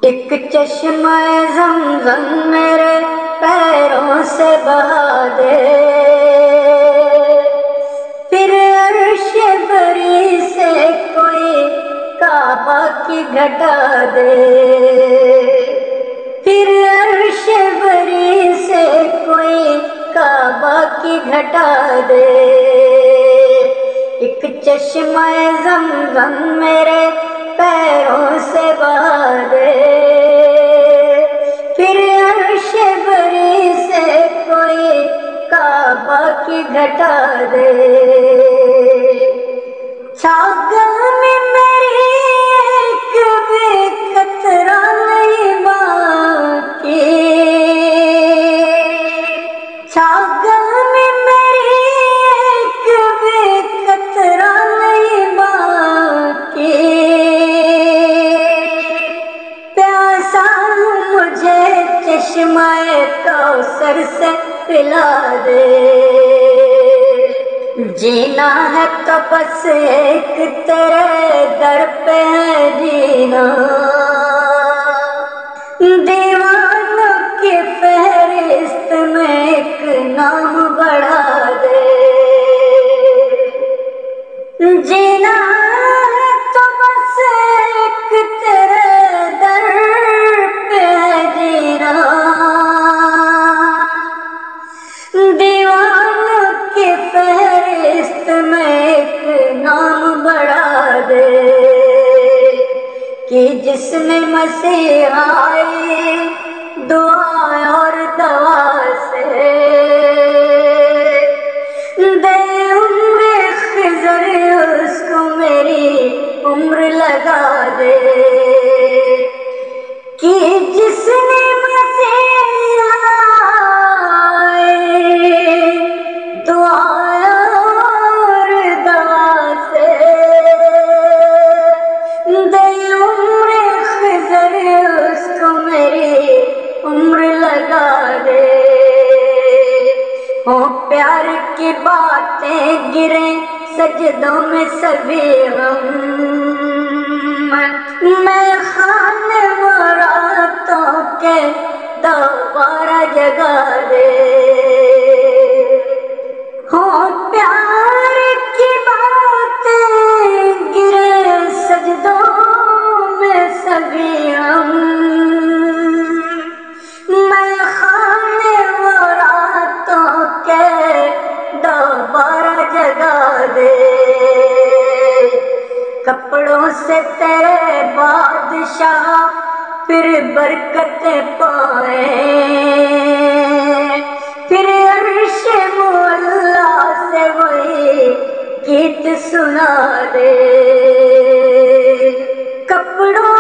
ایک چشمہ زمزم میرے پیروں سے بہا دے، پھر عرش بری سے کوئی کعبہ کی گھٹا دے، پھر عرش بری سے کوئی کعبہ کی گھٹا دے۔ ایک چشمہ زمزم میرے پیروں سے بہا دے، پھر عرش بری سے کوئی کعبہ کی گھٹا دے۔ چھاگل میں میری ایک بھی قطرہ نہیں باقی، چھاگل میں میری ایک بھی قطرہ نہیں باقی، پیاسا مجھے چشمہ کوثر سے پلا دے۔ جینا ہے تو بس ایک تیرے در پہ ہے جینا، دیوانوں کی فہرست میں ایک نام بڑھا دے۔ جینا ہے تو بس ایک تیرے در پہ ہے جینا، دیوانوں کی فہرست میں ایک نام بڑھا دے۔ کہ جس نے مسیح آئی دعا اور دوا سے، دے عمر خضر اس کو میری عمر لگا دے۔ کہ جس نے مسیح آئی دعا اور دوا سے، دے عمر خضر اس کو میری عمر لگا دے۔ ہو پیار کی باتیں گریں سجدوں میں سبھی غم، میں خانے مراتوں کے دوبارہ جگا دے۔ ہو پیار کی باتیں گریں سجدوں میں سبھی غم، میں خانے مراتوں کے دوبارہ جگا دے۔ کپڑوں سے تیرے بادشاہ پھر برکتیں پائیں، پھر عرش مولا سے وہی گیت سنا دے۔ کپڑوں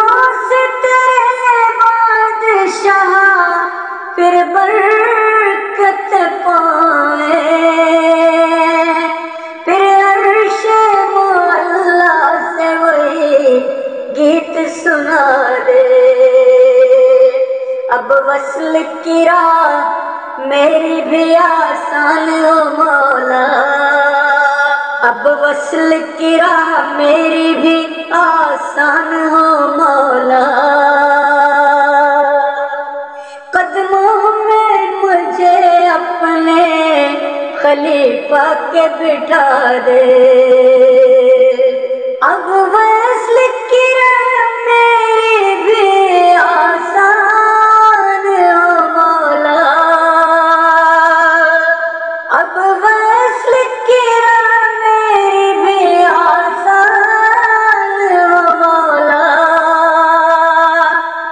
سے تیرے بادشاہ پھر برکت پائیں، پھر عرش مولا سے وہی گیت سنا دے۔ اب وصل کی راہ میری بھی آسان ہو مولا، اب وصل کی راہ میری بھی آسان ہو مولا، قدموں میں مجھے اپنے خلیفہ کے بٹھا دے۔ اب وصل کی راہ میری بھی آسان ہو مولا، اب وصل کی راہ میری بھی آسان ہو مولا،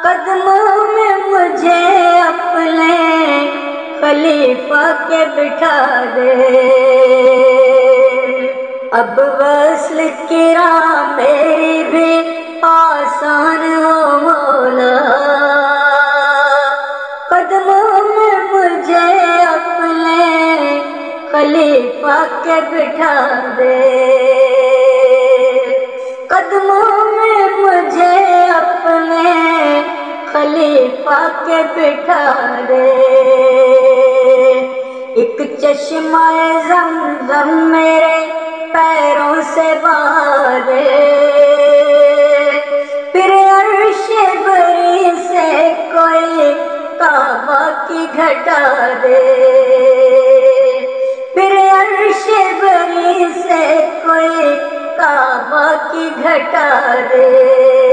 قدموں میں مجھے اپنے خلیفہ کے بٹھا دے۔ اب وصل کی راہ میری بھی آسان ہو مولا، قدموں میں مجھے اپنے خلیفہ کے بٹھا دے۔ قدموں میں مجھے اپنے خلیفہ کے بٹھا دے۔ ایک چشمہ زمزم میرے پیروں سے بہا دے، پھر عرش بری کی گھٹا رے، پھر عرش بری سے کوئی کعبہ کی گھٹا رے۔